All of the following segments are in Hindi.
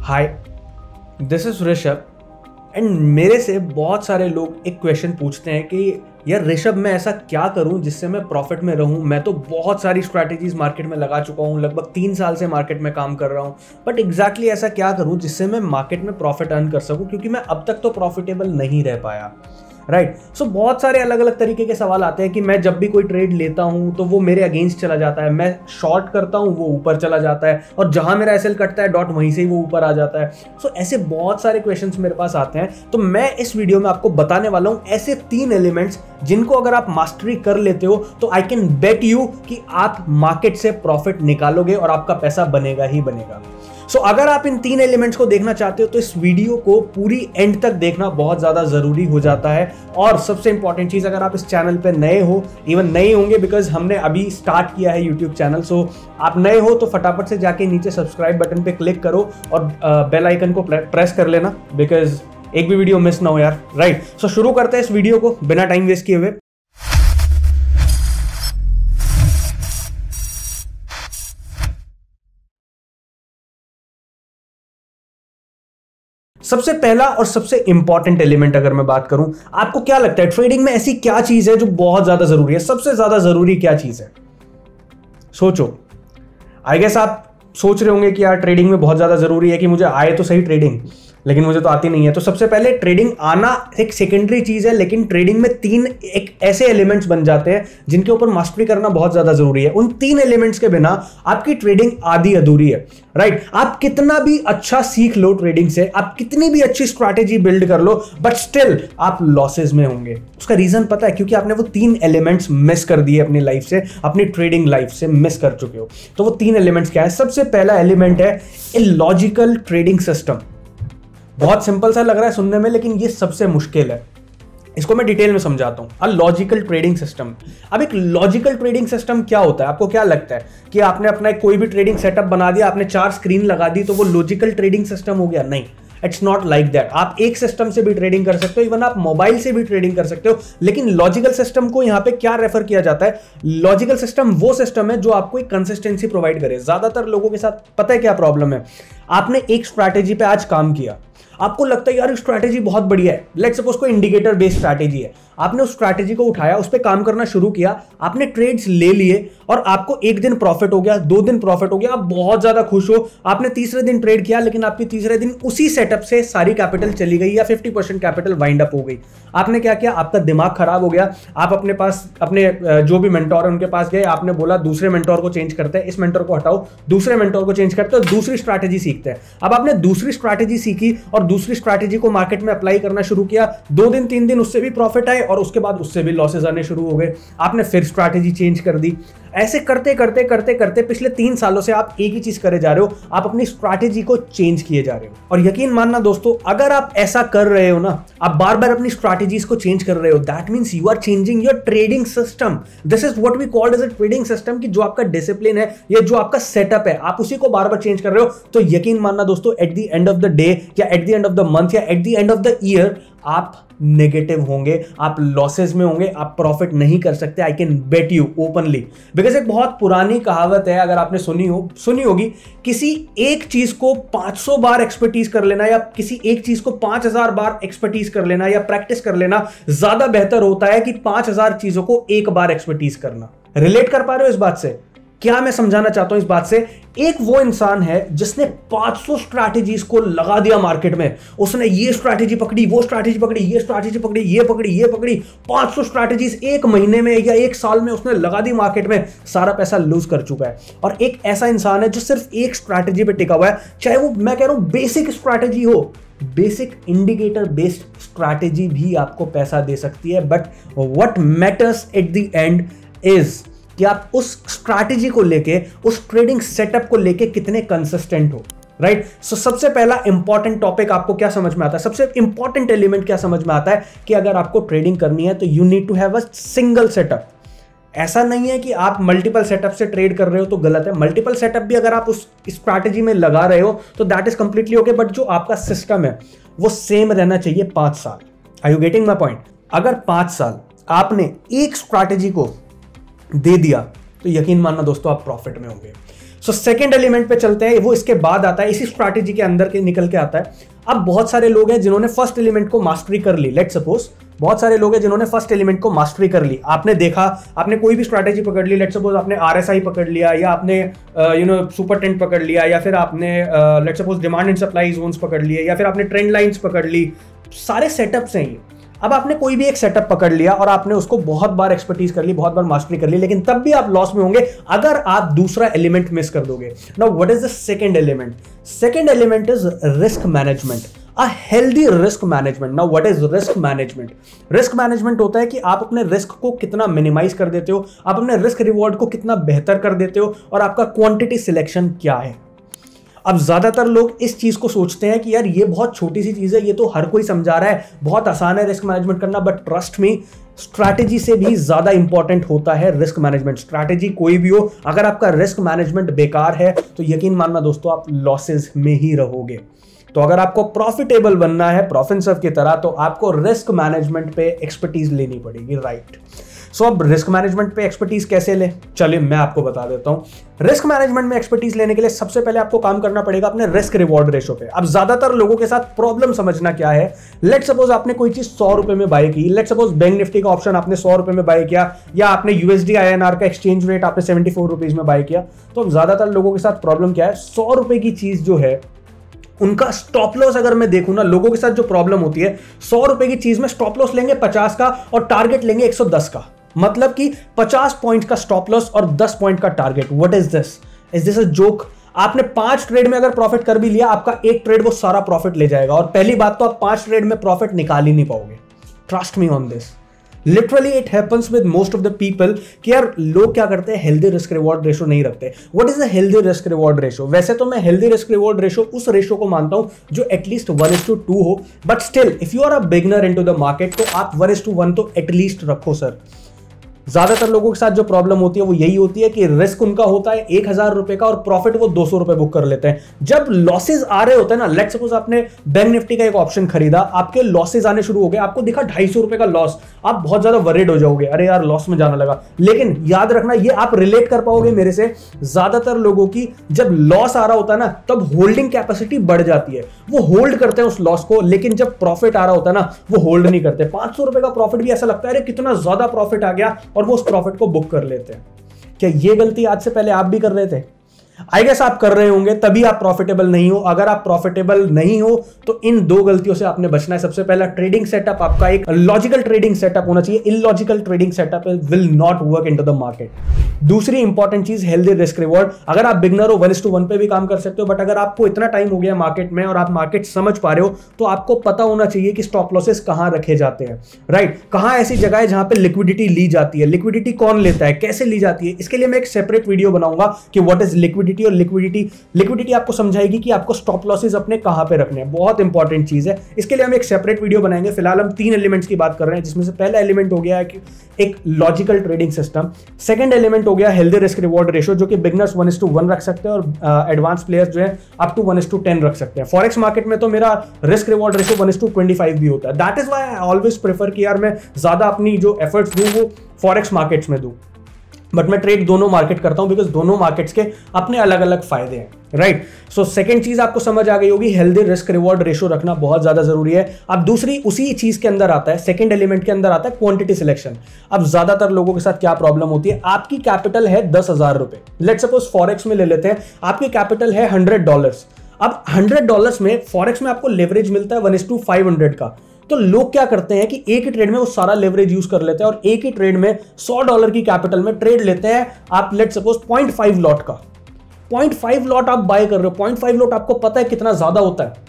Hi, this is Rishabh and मेरे से बहुत सारे लोग एक क्वेश्चन पूछते हैं कि यार ऋषभ, मैं ऐसा क्या करूं जिससे मैं प्रॉफिट में रहूं। मैं तो बहुत सारी स्ट्रैटेजीज मार्केट में लगा चुका हूं, लगभग 3 साल से मार्केट में काम कर रहा हूं, बट एग्जैक्टली ऐसा क्या करूं जिससे मैं मार्केट में प्रॉफिट अर्न कर सकूं, क्योंकि मैं अब तक तो प्रॉफिटेबल नहीं रह पाया। राइट सो बहुत सारे अलग अलग तरीके के सवाल आते हैं कि मैं जब भी कोई ट्रेड लेता हूं तो वो मेरे अगेंस्ट चला जाता है, मैं शॉर्ट करता हूं वो ऊपर चला जाता है, और जहां मेरा एसएल कटता है डॉट वहीं से ही वो ऊपर आ जाता है। सो ऐसे बहुत सारे क्वेश्चंस मेरे पास आते हैं, तो मैं इस वीडियो में आपको बताने वाला हूं ऐसे 3 एलिमेंट्स जिनको अगर आप मास्टरी कर लेते हो तो आई कैन बेट यू कि आप मार्केट से प्रॉफिट निकालोगे और आपका पैसा बनेगा ही बनेगा। सो अगर आप इन 3 एलिमेंट्स को देखना चाहते हो तो इस वीडियो को पूरी एंड तक देखना बहुत ज्यादा जरूरी हो जाता है। और सबसे इंपॉर्टेंट चीज, अगर आप इस चैनल पे नए हो, इवन नए होंगे बिकॉज हमने अभी स्टार्ट किया है यूट्यूब चैनल, सो आप नए हो तो फटाफट से जाके नीचे सब्सक्राइब बटन पे क्लिक करो और बेल आइकन को प्रेस कर लेना, बिकॉज एक भी वीडियो मिस ना हो यार। राइट सो शुरू करते हैं इस वीडियो को बिना टाइम वेस्ट किए हुए। सबसे पहला और सबसे इंपॉर्टेंट एलिमेंट अगर मैं बात करूं, आपको क्या लगता है ट्रेडिंग में ऐसी क्या चीज है जो बहुत ज्यादा जरूरी है? सबसे ज्यादा जरूरी क्या चीज है? सोचो। आई गेस आप सोच रहे होंगे कि यार ट्रेडिंग में बहुत ज्यादा जरूरी है कि मुझे आए तो सही ट्रेडिंग, लेकिन मुझे तो आती नहीं है। तो सबसे पहले ट्रेडिंग आना एक सेकेंडरी चीज है, लेकिन ट्रेडिंग में 3 एक ऐसे एलिमेंट्स बन जाते हैं जिनके ऊपर मास्टरी करना बहुत ज्यादा जरूरी है। उन 3 एलिमेंट्स के बिना आपकी ट्रेडिंग आधी अधूरी है। राइट आप कितना भी अच्छा सीख लो ट्रेडिंग से, आप कितनी भी अच्छी स्ट्रैटेजी बिल्ड कर लो, बट स्टिल आप लॉसेज में होंगे। उसका रीजन पता है? क्योंकि आपने वो 3 एलिमेंट्स मिस कर दिए अपनी लाइफ से, अपनी ट्रेडिंग लाइफ से मिस कर चुके हो। तो वो 3 एलिमेंट्स क्या है? सबसे पहला एलिमेंट है इलॉजिकल ट्रेडिंग सिस्टम। बहुत सिंपल सा लग रहा है सुनने में, लेकिन ये सबसे मुश्किल है। इसको मैं डिटेल में समझाता हूं। अ लॉजिकल ट्रेडिंग सिस्टम। अब एक लॉजिकल ट्रेडिंग सिस्टम क्या होता है? आपको क्या लगता है कि आपने अपना कोई भी ट्रेडिंग सेटअप बना दिया, आपने 4 स्क्रीन लगा दी तो वो लॉजिकल ट्रेडिंग सिस्टम हो गया? नहीं, इट्स नॉट लाइक दैट। आप एक सिस्टम से भी ट्रेडिंग कर सकते हो, इवन आप मोबाइल से भी ट्रेडिंग कर सकते हो, लेकिन लॉजिकल सिस्टम को यहां पे क्या रेफर किया जाता है? लॉजिकल सिस्टम वो सिस्टम है जो आपको एक कंसिस्टेंसी प्रोवाइड करे। ज्यादातर लोगों के साथ पता है क्या प्रॉब्लम है? आपने एक स्ट्रैटेजी पे आज काम किया, आपको लगता है यार स्ट्रैटेजी बहुत बढ़िया है, लेट्स सपोज कोई इंडिकेटर बेस्ड स्ट्रैटेजी है, आपने उस स्ट्रैटेजी को उठाया, उस पर काम करना शुरू किया, आपने ट्रेड्स ले लिए और आपको 1 दिन प्रॉफिट हो गया, 2 दिन प्रॉफिट हो गया, आप बहुत ज्यादा खुश हो। आपने तीसरे दिन ट्रेड किया, लेकिन आपकी तीसरे दिन उसी सेटअप से सारी कैपिटल चली गई या 50% कैपिटल वाइंड अप हो गई। आपने क्या किया? आपका दिमाग खराब हो गया। आप अपने पास अपने जो भी मेंटोर है उनके पास गए, आपने बोला दूसरे मेंटोर को चेंज करते हैं, इस मेंटोर को हटाओ, दूसरे मेंटोर को चेंज करते हैं, दूसरी स्ट्रैटेजी सीखते हैं। अब आपने दूसरी स्ट्रैटेजी सीखी और दूसरी स्ट्रैटेजी को मार्केट में अप्लाई करना शुरू किया, 2 दिन 3 दिन उससे भी प्रॉफिट आए और उसके बाद उससे भी लॉसेस आने शुरू हो गए। आपने फिर स्ट्रैटेजी चेंज कर दी। ऐसे करते करते करते करते पिछले 3 सालों से आप एक ही चीज करे जा रहे हो, आप अपनी स्ट्रैटेजी को चेंज किए जा रहे हो। और यकीन मानना दोस्तों, अगर आप ऐसा कर रहे हो ना, आप बार बार अपनी स्ट्रैटेजीज को चेंज कर रहे हो, that means you are changing your trading system. This is what we called as a trading system, कि जो आपका डिसिप्लिन है, ये जो आपका सेटअप है, आप उसी को बार बार चेंज कर रहे हो। तो यकीन मानना दोस्तों, at the end of the day या at the end of the month या at the end of the year आप नेगेटिव होंगे, आप लॉसेस में होंगे, आप प्रॉफिट नहीं कर सकते। I can bet you openly, because एक बहुत पुरानी कहावत है, अगर आपने सुनी होगी, किसी एक चीज को 500 बार एक्सपर्टीज कर लेना या किसी एक चीज को 5000 बार एक्सपर्टीज कर लेना या प्रैक्टिस कर लेना ज्यादा बेहतर होता है कि 5000 चीजों को एक बार एक्सपर्टीज करना। रिलेट कर पा रहे हो इस बात से? क्या मैं समझाना चाहता हूं इस बात से? एक वो इंसान है जिसने 500 स्ट्रैटेजीज को लगा दिया मार्केट में, उसने ये स्ट्रैटेजी पकड़ी, वो स्ट्रैटेजी पकड़ी, ये स्ट्रैटेजी पकड़ी, ये पकड़ी, ये पकड़ी, 500 स्ट्रैटेजीज एक महीने में या एक साल में उसने लगा दी मार्केट में, सारा पैसा लूज कर चुका है। और एक ऐसा इंसान है जो सिर्फ एक स्ट्रैटेजी पे टिका हुआ है, चाहे वो मैं कह रहा हूं बेसिक स्ट्रैटेजी हो, बेसिक इंडिकेटर बेस्ड स्ट्रैटेजी भी आपको पैसा दे सकती है। But what matters eight the and is कि आप उस स्ट्रैटेजी को लेके, उस ट्रेडिंग सेटअप को लेके कितने कंसिस्टेंट हो। राइट सो सबसे पहला इंपॉर्टेंट टॉपिक आपको क्या समझ में आता है? सबसे इंपॉर्टेंट एलिमेंट क्या समझ में आता है कि अगर आपको ट्रेडिंग करनी है तो you need to have a single setup. ऐसा नहीं है कि आप मल्टीपल सेटअप से ट्रेड कर रहे हो तो गलत है। मल्टीपल सेटअप भी अगर आप उस स्ट्रैटेजी में लगा रहे हो तो that is completely okay, but जो आपका सिस्टम है वो सेम रहना चाहिए 5 साल। Are you getting my point? अगर 5 साल आपने एक स्ट्रैटेजी को दे दिया तो यकीन मानना दोस्तों आप प्रॉफिट में होंगे। सो सेकेंड एलिमेंट पे चलते हैं, वो इसके बाद आता है, इसी स्ट्रैटेजी के अंदर के निकल के आता है। अब बहुत सारे लोग हैं जिन्होंने फर्स्ट एलिमेंट को मास्टरी कर ली, लेट्स सपोज बहुत सारे लोग हैं जिन्होंने फर्स्ट एलिमेंट को मास्टरी कर ली। आपने देखा, आपने कोई भी स्ट्रैटेजी पकड़ ली, लेट्स सपोज आपने RSI पकड़ लिया, या आपने सुपर ट्रेंड पकड़ लिया, या फिर आपने let's suppose demand and supply zones पकड़ लिए, या फिर आपने ट्रेंड लाइंस पकड़ ली। सारे सेटअप्स हैं ये। अब आपने कोई भी एक सेटअप पकड़ लिया और आपने उसको बहुत बार एक्सपर्टीज कर ली, बहुत बार मास्टरी कर ली, लेकिन तब भी आप लॉस में होंगे अगर आप दूसरा एलिमेंट मिस कर दोगे। Now what is the second element? Second element is risk management, a healthy risk management. Now what is risk management? Risk management होता है कि आप अपने रिस्क को कितना मिनिमाइज कर देते हो, आप अपने रिस्क रिवॉर्ड को कितना बेहतर कर देते हो, और आपका क्वांटिटी सिलेक्शन क्या है। अब ज्यादातर लोग इस चीज को सोचते हैं कि यार ये बहुत छोटी सी चीज है, ये तो हर कोई समझा रहा है, बहुत आसान है रिस्क मैनेजमेंट करना, बट ट्रस्ट मी, स्ट्रैटेजी से भी ज्यादा इंपॉर्टेंट होता है रिस्क मैनेजमेंट। स्ट्रैटेजी कोई भी हो, अगर आपका रिस्क मैनेजमेंट बेकार है तो यकीन मानना दोस्तों आप लॉसेज में ही रहोगे। तो अगर आपको प्रॉफिटेबल बनना है प्रोफेसर की तरह, तो आपको रिस्क मैनेजमेंट पे एक्सपर्टीज लेनी पड़ेगी, राइट। सो अब रिस्क मैनेजमेंट पे एक्सपर्टीज कैसे ले, चलिए मैं आपको बता देता हूं। रिस्क मैनेजमेंट में एक्सपर्टीज लेने के लिए सबसे पहले आपको काम करना पड़ेगा अपने रिस्क रिवॉर्ड रेशो पे। अब ज्यादातर लोगों के साथ प्रॉब्लम समझना क्या है, लेट सपोज आपने कोई चीज 100 रुपए में बाय की, लेट सपोज बैंक निफ्टी का ऑप्शन आपने 100 रुपए में बाय किया, या आपने USD INR का एक्सचेंज रेट आपने 74 रुपीज में बाय किया। तो अब ज्यादातर लोगों के साथ प्रॉब्लम क्या है, 100 रुपए की चीज जो है उनका स्टॉप लॉस, अगर मैं देखूं ना, लोगों के साथ जो प्रॉब्लम होती है, 100 रुपए की चीज में स्टॉप लॉस लेंगे 50 का और टारगेट लेंगे 110 का, मतलब कि 50 पॉइंट का स्टॉप लॉस और 10 पॉइंट का target. What is this? Is this a joke? आपने 5 ट्रेड में अगर प्रॉफिट कर भी लिया, आपका एक ट्रेड वो सारा प्रॉफिट ले जाएगा, और पहली बात तो आप 5 ट्रेड में प्रॉफिट निकाल ही नहीं पाओगे। Trust me on this, literally it happens with most of the people कि यार लोग क्या करते हैं, हेल्दी रिस्क रिवॉर्ड रेशो नहीं रखते। What is the healthy risk reward ratio? वैसे तो मैं हेल्दी रिस्क रिवॉर्ड रेशो उस रेशो को मानता हूं जो एटलीस्ट 1:2 हो, but still if you are a beginner into the market तो आप 1:1 तो एटलीस्ट रखो सर। ज्यादातर लोगों के साथ जो प्रॉब्लम होती है वो यही होती है कि रिस्क उनका होता है 1000 रुपए का और प्रॉफिट वो 200 रुपए बुक कर लेते हैं। जब लॉसेज आ रहे होते हैं ना, लेट्स सपोज आपने बैंक निफ्टी का एक ऑप्शन खरीदा, आपके लॉसेज आने शुरू हो गए, आपको दिखा 250 रुपए का लॉस, आप बहुत ज्यादा वरीड हो जाओगे, अरे यार लॉस में जाने लगा। लेकिन याद रखना, ये आप रिलेट कर पाओगे मेरे से, ज्यादातर लोगों की जब लॉस आ रहा होता है ना, तब होल्डिंग कैपेसिटी बढ़ जाती है, वो होल्ड करते हैं उस लॉस को, लेकिन जब प्रॉफिट आ रहा होता है ना, वो होल्ड नहीं करते। 500 रुपए का प्रॉफिट भी ऐसा लगता है अरे कितना ज्यादा प्रॉफिट आ गया, और वो उस प्रॉफिट को बुक कर लेते हैं। क्या ये गलती आज से पहले आप भी कर रहे थे? आई गेस आप कर रहे होंगे, तभी आप प्रॉफिटेबल नहीं हो। अगर आप प्रॉफिटेबल नहीं हो तो इन 2 गलतियों से आपने बचना है। सबसे पहला, ट्रेडिंग सेटअप आपका एक लॉजिकल ट्रेडिंग सेटअप होना चाहिए। Illogical trading setup will not work into the market. दूसरी इंपॉर्टेंट चीज, हेल्दी रिस्क रिवॉर्ड। अगर आप बिगनर हो 1:1 पे भी काम कर सकते हो, बट अगर आपको इतना टाइम हो गया मार्केट में और आप मार्केट समझ पा रहे हो, तो आपको पता होना चाहिए कि स्टॉप लॉसेस कहां रखे जाते हैं, राइट। कहां ऐसी जगह है जहां पे लिक्विडिटी ली जाती है, लिक्विडिटी कौन लेता है, कैसे ली जाती है। इसके लिए मैं एक सेपरेट वीडियो बनाऊंगा कि व्हाट इज लिक्विडिटी, और लिक्विडिटी आपको समझाएगी कि आपको स्टॉप लॉसेस अपने कहां पे रखने हैं। बहुत इंपॉर्टेंट चीज है, इसके लिए हम एक सेपरेट वीडियो बनाएंगे। फिलहाल हम 3 एलिमेंट्स की बात कर रहे हैं, जिसमें से पहला एलिमेंट हो गया है एक logical trading system, second element हो गया हेल्दी रिस्क रिवॉर्ड रेशो, जो कि बिगनर्स 1:1 रख सकते हैं और एडवांस प्लेयर्स जो है अप टू 1:10 रख सकते हैं। फॉरेक्स मार्केट में तो मेरा रिस्क रिवॉर्ड रेशो 1:25 भी होता है। That is why I always prefer कि यार मैं ज्यादा अपनी जो एफर्ट्स दूं वो फॉरेक्स मार्केट्स में दूं, बट मैं ट्रेड दोनों मार्केट करता हूं बिकॉज दोनों मार्केट्स के अपने अलग अलग फायदे हैं, राइट। सो सेकंड चीज आपको समझ आ गई होगी, हेल्दी रिस्क रिवॉर्ड रेशो रखना बहुत ज्यादा जरूरी है। अब दूसरी उसी चीज के अंदर आता है, सेकंड एलिमेंट के अंदर आता है क्वांटिटी सिलेक्शन। अब ज्यादातर लोगों के साथ क्या प्रॉब्लम होती है, आपकी कैपिटल है 10,000 रुपए, लेट्स सपोज फॉरेक्स में ले लेते हैं, आपकी कैपिटल है $100। अब $100 में फॉरेक्स में आपको लेवरेज मिलता है 1:500 का। तो लोग क्या करते हैं कि एक ही ट्रेड में वो सारा लेवरेज यूज कर लेते हैं और एक ही ट्रेड में $100 की कैपिटल में ट्रेड लेते हैं। आप लेट सपोज 0.5 लॉट का 0.5 लॉट आप बाय कर रहे हो। 0.5 लॉट आपको पता है कितना ज्यादा होता है।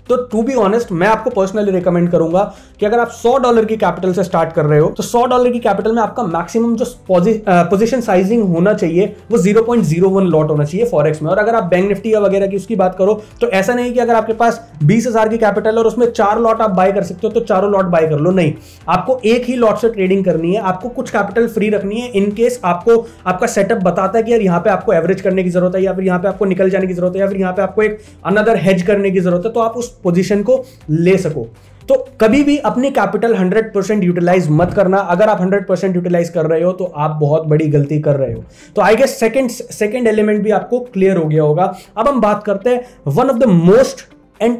तो टू बी ऑनेस्ट मैं आपको पर्सनली रिकमेंड करूंगा कि अगर आप $100 की कैपिटल से स्टार्ट कर रहे हो तो $100 की कैपिटल में आपका मैक्सिमम जो पोजीशन साइजिंग होना चाहिए वो 0.01 लॉट होना चाहिए फॉरेक्स में। और अगर आप बैंक निफ्टी या वगैरह की उसकी बात करो तो ऐसा नहीं कि अगर आपके पास 20,000 की कैपिटल और उसमें 4 लॉट आप बाय कर सकते हो तो चारों लॉट बाय कर लो, नहीं। आपको एक ही लॉट से ट्रेडिंग करनी है, आपको कुछ कैपिटल फ्री रखनी है इन केस आपको आपका सेटअप बताता है कि यार यहाँ पे आपको एवरेज करने की जरूरत है, या फिर यहाँ पे आपको निकल जाने की जरूरत है, या फिर यहाँ पे आपको एक अनदर हेज करने की जरूरत है, तो आप उस पोजीशन को ले सको। तो कभी भी अपनी कैपिटल 100% यूटिलाइज मत करना। अगर आप 100% यूटिलाइज कर रहे हो तो आप बहुत बड़ी गलती कर रहे हो। तो आई गेस सेकंड एलिमेंट भी आपको क्लियर हो गया होगा। अब हम बात करते हैं one of the most and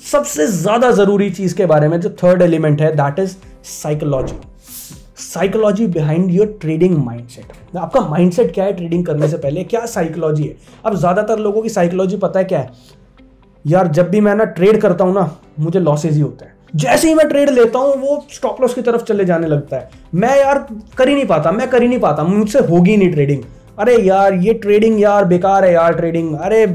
सबसे ज्यादा जरूरी चीज के बारे में, जो थर्ड एलिमेंट है, that is psychology. Psychology behind your trading mindset. आपका माइंडसेट क्या है ट्रेडिंग करने से पहले, क्या साइकोलॉजी है। अब ज्यादातर लोगों की साइकोलॉजी पता है क्या है, यार जब भी मैं ना ट्रेड करता हूं ना मुझे लॉसेज ही होता है। जैसे ही मैं ट्रेड लेता हूं वो स्टॉप लॉस की तरफ चले जाने लगता है। मैं यार कर ही नहीं पाता, मुझसे होगी नहीं ट्रेडिंग। अरे यार ये ट्रेडिंग यार बेकार है यार ट्रेडिंग। अरे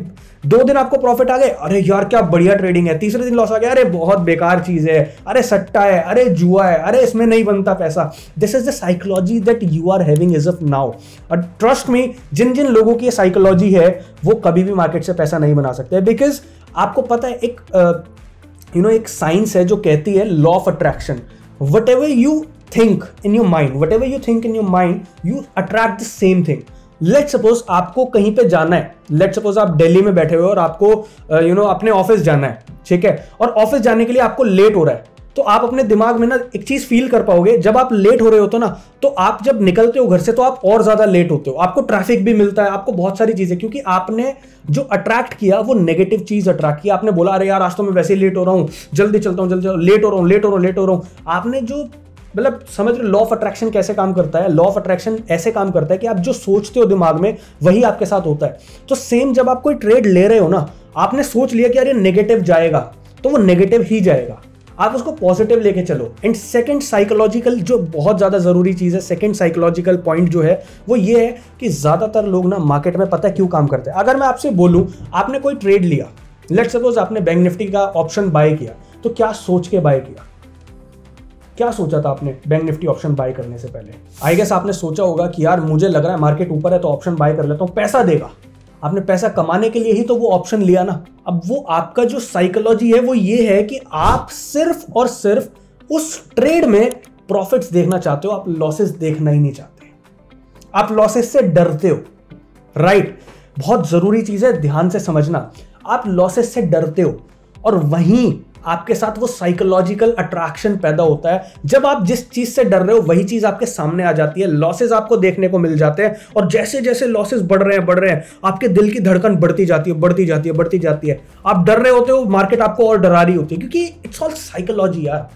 2 दिन आपको प्रॉफिट आ गए, अरे यार क्या बढ़िया ट्रेडिंग है। तीसरे दिन लॉस आ गया, अरे बहुत बेकार चीज है, अरे सट्टा है, अरे जुआ है, अरे इसमें नहीं बनता पैसा। This is the psychology that you are having as of now. और ट्रस्ट मी, जिन जिन लोगों की साइकोलॉजी है वो कभी भी मार्केट से पैसा नहीं बना सकते। बिकॉज आपको पता है एक साइंस है जो कहती है law of attraction. What ever you think in your mind you attract the same thing. Let's suppose आपको कहीं पे जाना है, लेट्स सपोज आप दिल्ली में बैठे हुए और आपको अपने ऑफिस जाना है, ठीक है, और ऑफिस जाने के लिए आपको लेट हो रहा है। तो आप अपने दिमाग में ना एक चीज फील कर पाओगे, जब आप लेट हो रहे होते हो ना, तो आप जब निकलते हो घर से तो आप और ज्यादा लेट होते हो, आपको ट्रैफिक भी मिलता है, आपको बहुत सारी चीजें, क्योंकि आपने जो अट्रैक्ट किया वो नेगेटिव चीज अट्रैक्ट किया। आपने बोला अरे यार आज तो मैं वैसे ही लेट हो रहा हूं, जल्दी चलता हूं, लेट हो रहा हूं। आपने जो मतलब समझ रहे लॉ ऑफ अट्रैक्शन कैसे काम करता है। लॉ ऑफ अट्रैक्शन ऐसे काम करता है कि आप जो सोचते हो दिमाग में वही आपके साथ होता है। तो सेम जब आप कोई ट्रेड ले रहे हो ना, आपने सोच लिया कि यार ये नेगेटिव जाएगा तो वो नेगेटिव ही जाएगा, आप उसको पॉजिटिव लेके चलो। एंड सेकंड साइकोलॉजिकल जो बहुत ज्यादा जरूरी चीज है, सेकंड साइकोलॉजिकल पॉइंट जो है वो ये है कि ज्यादातर लोग ना मार्केट में पता है क्यों काम करते हैं। अगर मैं आपसे बोलूं आपने कोई ट्रेड लिया, लेट्स सपोज आपने बैंक निफ्टी का ऑप्शन बाय किया, तो क्या सोच के बाय किया, क्या सोचा था आपने बैंक निफ्टी ऑप्शन बाय करने से पहले? आई गेस आपने सोचा होगा कि यार मुझे लग रहा है मार्केट ऊपर है तो ऑप्शन बाय कर लेता हूं, पैसा देगा। आपने पैसा कमाने के लिए ही तो वो ऑप्शन लिया ना। अब वो आपका जो साइकोलॉजी है वो ये है कि आप सिर्फ और सिर्फ उस ट्रेड में प्रॉफिट्स देखना चाहते हो, आप लॉसेस देखना ही नहीं चाहते। आप लॉसेस से डरते हो, राइट? बहुत जरूरी चीज है, ध्यान से समझना। आप लॉसेस से डरते हो और वहीं आपके साथ वो साइकोलॉजिकल अट्रैक्शन पैदा होता है। जब आप जिस चीज से डर रहे हो वही चीज आपके सामने आ जाती है, लॉसेस आपको देखने को मिल जाते हैं। और जैसे जैसे लॉसेस बढ़ रहे हैं आपके दिल की धड़कन बढ़ती जाती है। आप डर रहे होते हो, मार्केट आपको और डरा रही होती है, क्योंकि इट्स ऑल साइकोलॉजी यार।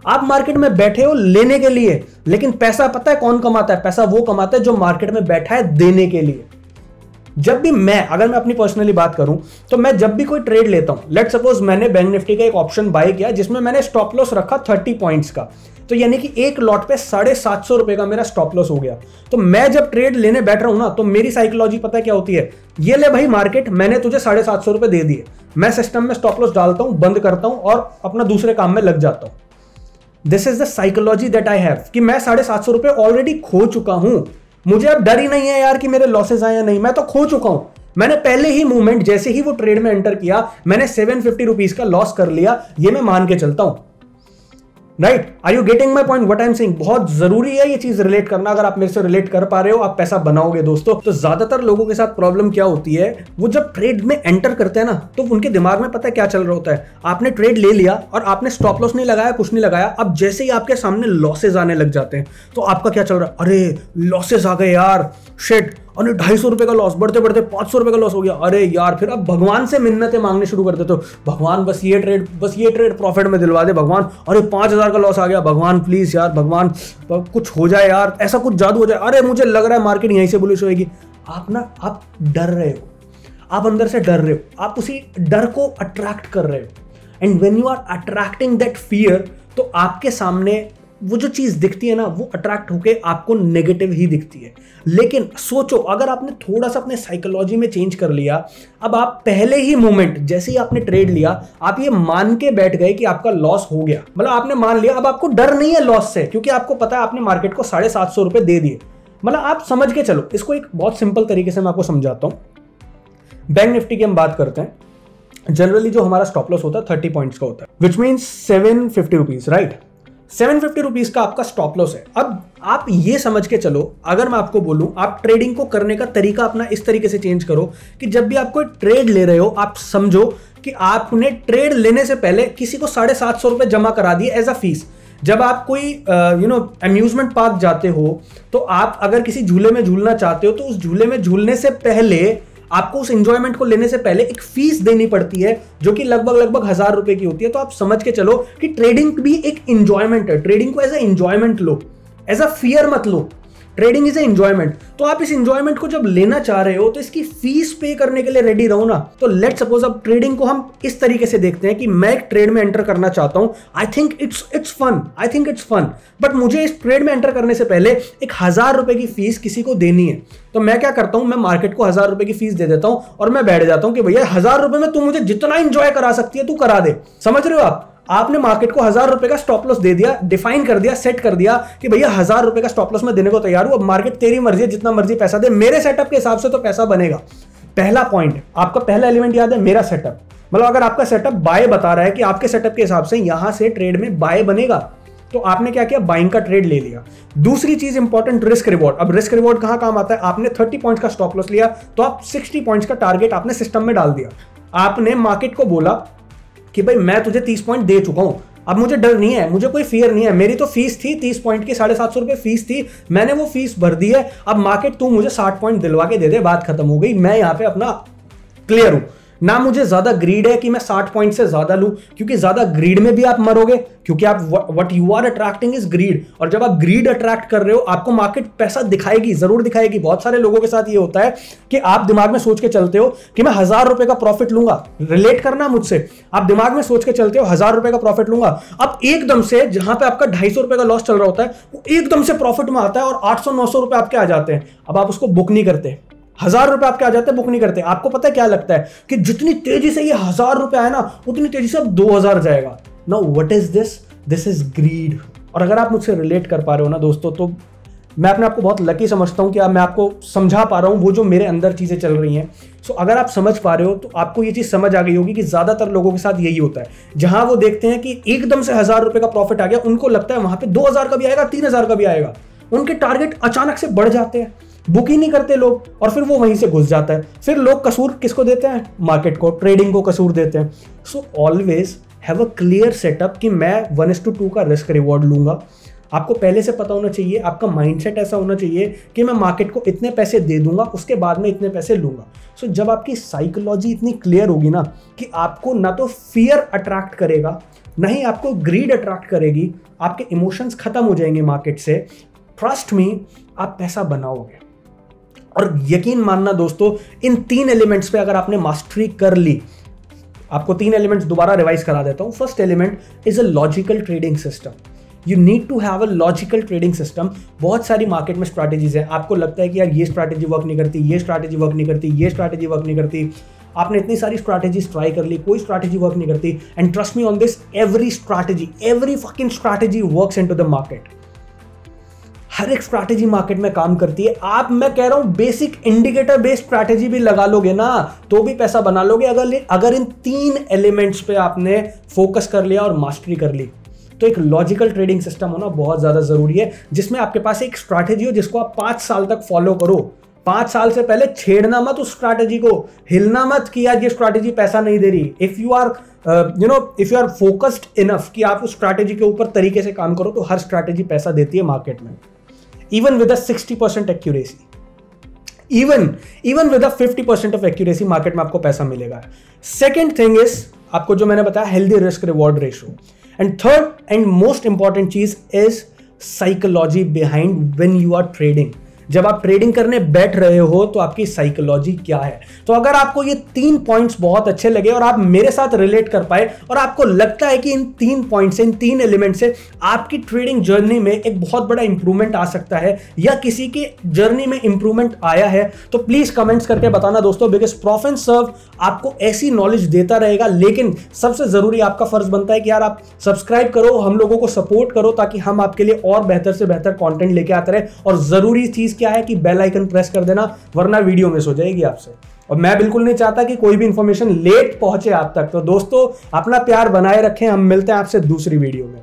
आप मार्केट में बैठे हो लेने के लिए, लेकिन पैसा पता है कौन कमाता है? पैसा वो कमाता है जो मार्केट में बैठा है देने के लिए। जब भी अगर मैं अपनी पर्सनली बात करूं तो मैं जब भी कोई ट्रेड लेता हूं, लेट्स सपोज मैंने बैंक निफ्टी का एक ऑप्शन बाय किया जिसमें मैंने स्टॉप लॉस रखा 30 पॉइंट्स का, तो यानी कि एक लॉट पे 750 रुपए का मेरा स्टॉप लॉस हो गया। तो मैं जब ट्रेड लेने बैठ रहा हूं ना, तो मेरी साइकोलॉजी पता है क्या होती है? ये ले भाई मार्केट, मैंने तुझे 750 रुपए दे दिए, मैं सिस्टम में स्टॉप लॉस डालता हूं, बंद करता हूं और अपना दूसरे काम में लग जाता हूं। This is the psychology that I have कि मैं 750 रुपए ऑलरेडी खो चुका हूं। मुझे अब डर ही नहीं है यार कि मेरे लॉसेस आए या नहीं, मैं तो खो चुका हूं। मैंने पहले ही मूवमेंट जैसे ही वो ट्रेड में एंटर किया, मैंने 750 रुपीज का लॉस कर लिया, ये मैं मान के चलता हूं। Right? Are you getting my point? What I am saying? बहुत जरूरी है ये चीज रिलेट करना। अगर आप मेरे से रिलेट कर पा रहे हो, आप पैसा बनाओगे दोस्तों। तो ज्यादातर लोगों के साथ प्रॉब्लम क्या होती है, वो जब ट्रेड में एंटर करते हैं ना, तो उनके दिमाग में पता है क्या चल रहा होता है? आपने ट्रेड ले लिया और आपने स्टॉप लॉस नहीं लगाया, कुछ नहीं लगाया। अब जैसे ही आपके सामने लॉसेज आने लग जाते हैं, तो आपका क्या चल रहा है? अरे लॉसेज आ गए यार, शिट, और 250 रुपए का लॉस, बढ़ते बढ़ते 500 रुपए का लॉस हो गया। अरे यार, फिर अब भगवान से मिन्नतें मांगने शुरू कर देते हो, भगवान बस ये ट्रेड प्रॉफिट में दिलवा दे भगवान। अरे 5000 का लॉस आ गया, भगवान प्लीज यार, भगवान कुछ हो जाए यार, ऐसा कुछ जादू हो जाए। अरे मुझे लग रहा है मार्केट यहीं से बुलिश होएगी। आप डर रहे हो, आप अंदर से डर रहे हो, आप उसी डर को अट्रैक्ट कर रहे हो। And when you are attracting that fear, तो आपके सामने वो जो चीज दिखती है ना, वो अट्रैक्ट होके आपको नेगेटिव ही दिखती है। लेकिन सोचो, अगर आपने थोड़ा सा अपने साइकोलॉजी में चेंज कर लिया, अब आप पहले ही मोमेंट जैसे ही आपने ट्रेड लिया, आप ये मान के बैठ गए कि आपका लॉस हो गया, मतलब आपने मान लिया, अब आपको डर नहीं है लॉस से, क्योंकि आपको पता है आपने मार्केट को 750 रुपए दे दिए। मतलब आप समझ के चलो, इसको एक बहुत सिंपल तरीके से मैं आपको समझाता हूं। बैंक निफ्टी की हम बात करते हैं। जनरली जो हमारा स्टॉप लॉस होता है 30 पॉइंट्स का होता है, which means 750 rupees, right? 750 rupees का आपका स्टॉप लॉस है। अब आप ये समझ के चलो, अगर मैं आपको बोलूं आप ट्रेडिंग को करने का तरीका अपना इस तरीके से चेंज करो कि जब भी आप कोई ट्रेड ले रहे हो, आप समझो कि आपने ट्रेड लेने से पहले किसी को 750 रुपए जमा करा दिए एज अ फीस। जब आप कोई अम्यूजमेंट पार्क जाते हो, तो आप अगर किसी झूले में झूलना चाहते हो, तो उस झूले में झूलने से पहले आपको उस एंजॉयमेंट को लेने से पहले एक फीस देनी पड़ती है, जो कि लगभग 1000 रुपए की होती है। तो आप समझ के चलो कि ट्रेडिंग भी एक एंजॉयमेंट है। ट्रेडिंग को एज ए एंजॉयमेंट लो, एज अ फियर मत लो। Trading is a enjoyment. तो आप इस एंजॉयमेंट को जब लेना चाह रहे हो, तो इसकी फीस पे करने के लिए रेडी रहो ना। तो लेट सपोज अब ट्रेडिंग को हम इस तरीके से देखते हैं कि मैं एक ट्रेड में एंटर करना चाहता हूं। I think it's fun, but मुझे इस ट्रेड में एंटर करने से पहले 1000 रुपए की फीस किसी को देनी है। तो मैं क्या करता हूं, मैं मार्केट को 1000 रुपए की फीस दे देता हूं और मैं बैठ जाता हूं कि भैया 1000 रुपए में तू मुझे जितना एंजॉय करा सकती है तू करा दे। समझ रहे हो आप? आपने मार्केट को 1000 रुपए का स्टॉप लॉस दे दिया, डिफाइन कर दिया, सेट कर दिया कि भैया 1000 रुपए का स्टॉप लॉस मैं देने को तैयार हूं। अब मार्केट तेरी मर्जी है, जितना मर्जी पैसा दे, मेरे सेटअप के हिसाब से तो पैसा बनेगा। पहला पॉइंट, आपका पहला एलिमेंट याद है, मेरा सेटअप। मतलब अगर आपका सेटअप बाय बता रहा है कि आपके सेटअप के हिसाब से यहां से ट्रेड में बाय बनेगा, तो आपने क्या किया, बाइंग का ट्रेड ले लिया। दूसरी चीज इंपॉर्टेंट, रिस्क रिवॉर्ड। अब रिस्क रिवॉर्ड कहां काम आता है? आपने 30 पॉइंट्स का स्टॉप लॉस लिया, तो आप 60 पॉइंट्स का टारगेट आपने सिस्टम में डाल दिया। आपने मार्केट को बोला कि भाई मैं तुझे 30 पॉइंट दे चुका हूं, अब मुझे डर नहीं है, मुझे कोई फियर नहीं है। मेरी तो फीस थी 30 पॉइंट की, 750 रुपए फीस थी, मैंने वो फीस भर दी है। अब मार्केट तू मुझे 60 पॉइंट दिलवा के दे दे, बात खत्म हो गई। मैं यहां पे अपना क्लियर हूं ना। मुझे ज्यादा ग्रीड है कि मैं 60 पॉइंट से ज्यादा लूं, क्योंकि ज्यादा ग्रीड में भी आप मरोगे, क्योंकि आप what you are attracting is greed. और जब आप ग्रीड अट्रैक्ट कर रहे हो, आपको मार्केट पैसा दिखाएगी, जरूर दिखाएगी। बहुत सारे लोगों के साथ ये होता है कि आप दिमाग में सोच के चलते हो कि मैं 1000 रुपए का प्रॉफिट लूंगा। रिलेट करना मुझसे, आप दिमाग में सोच के चलते हो 1000 रुपए का प्रॉफिट लूंगा। अब एकदम से जहां पे आपका 250 रुपए का लॉस चल रहा होता है, वो एकदम से प्रॉफिट में आता है और 800-900 रुपए आपके आ जाते हैं। अब आप उसको बुक नहीं करते, 1000 रुपए आपके आ जाते हैं, बुक नहीं करते। आपको पता है क्या लगता है कि जितनी तेजी से ये 1000 रुपए आए ना, उतनी तेजी से अब 2000 जाएगा। Now what is this? This is greed. और अगर आप मुझसे रिलेट कर पा रहे हो ना दोस्तों, तो मैं अपने आपको बहुत लकी समझता हूं कि मैं आपको समझा पा रहा हूं वो जो मेरे अंदर चीजें चल रही हैं। सो अगर आप समझ पा रहे हो, तो आपको ये चीज समझ आ गई होगी कि ज्यादातर लोगों के साथ यही होता है। जहां वो देखते हैं कि एकदम से 1000 रुपए का प्रॉफिट आ गया, उनको लगता है वहां पे 2000 का भी आएगा, 3000 का भी आएगा। उनके टारगेट अचानक से बढ़ जाते हैं, बुक ही नहीं करते लोग, और फिर वो वहीं से घुस जाता है। फिर लोग कसूर किसको देते हैं? मार्केट को, ट्रेडिंग को कसूर देते हैं। So always have a clear setup कि मैं 1:2 का रिस्क रिवॉर्ड लूंगा। आपको पहले से पता होना चाहिए, आपका माइंडसेट ऐसा होना चाहिए कि मैं मार्केट को इतने पैसे दे दूंगा, उसके बाद में इतने पैसे लूंगा। सो जब आपकी साइकोलॉजी इतनी क्लियर होगी ना कि आपको ना तो फियर अट्रैक्ट करेगा, ना ही आपको ग्रीड अट्रैक्ट करेगी, आपके इमोशंस खत्म हो जाएंगे मार्केट से, ट्रस्ट मी, आप पैसा बनाओगे। और यकीन मानना दोस्तों, इन 3 एलिमेंट्स पे अगर आपने मास्टरी कर ली, आपको 3 एलिमेंट्स दोबारा रिवाइज करा देता हूं। First element is a logical trading system. You need to have a logical trading system. बहुत सारी मार्केट में स्ट्रैटेजीज हैं, आपको लगता है कि यार ये स्ट्रैटेजी वर्क नहीं करती, ये स्ट्रैटेजी वर्क नहीं करती, ये स्ट्रैटेजी वर्क नहीं करती। आपने इतनी सारी स्ट्रैटेजीज ट्राई कर ली, कोई स्ट्रैटेजी वर्क नहीं करती। And trust me on this, every fucking strategy works into the market. हर एक स्ट्रैटेजी मार्केट में काम करती है। मैं कह रहा हूं बेसिक इंडिकेटर बेस्ड स्ट्रैटेजी भी लगा लोगे ना, तो भी पैसा बना लोगे, अगर इन 3 एलिमेंट्स पे आपने फोकस कर लिया और मास्टरी कर ली। तो एक लॉजिकल ट्रेडिंग सिस्टम होना बहुत ज्यादा जरूरी है, जिसमें आपके पास एक स्ट्रैटेजी हो जिसको आप 5 साल तक फॉलो करो। 5 साल से पहले छेड़ना मत उस स्ट्रैटेजी को, हिलना मत कि यार ये स्ट्रैटेजी पैसा नहीं दे रही। If you are focused enough कि आप उस स्ट्रैटेजी के ऊपर तरीके से काम करो, तो हर स्ट्रैटेजी पैसा देती है मार्केट में, even with a 60% accuracy, even with a 50% of accuracy, market में आपको पैसा मिलेगा। सेकेंड थिंग इज, आपको जो मैंने बताया, healthy risk reward ratio. And third and most important चीज is psychology behind when you are trading. जब आप ट्रेडिंग करने बैठ रहे हो, तो आपकी साइकोलॉजी क्या है। तो अगर आपको ये 3 पॉइंट्स बहुत अच्छे लगे और आप मेरे साथ रिलेट कर पाए, और आपको लगता है कि इन 3 पॉइंट्स से, इन 3 एलिमेंट से आपकी ट्रेडिंग जर्नी में एक बहुत बड़ा इंप्रूवमेंट आ सकता है, या किसी की जर्नी में इंप्रूवमेंट आया है, तो प्लीज कमेंट्स करके बताना दोस्तों, बिकॉज प्रॉफ एंड सर्व आपको ऐसी नॉलेज देता रहेगा। लेकिन सबसे जरूरी आपका फर्ज बनता है कि यार आप सब्सक्राइब करो, हम लोगों को सपोर्ट करो, ताकि हम आपके लिए और बेहतर से बेहतर कंटेंट लेके आते रहे। और जरूरी चीज क्या है कि बेल आइकन प्रेस कर देना, वरना वीडियो मिस हो जाएगी आपसे। और मैं बिल्कुल नहीं चाहता कि कोई भी इंफॉर्मेशन लेट पहुंचे आप तक। तो दोस्तों, अपना प्यार बनाए रखें, हम मिलते हैं आपसे दूसरी वीडियो में।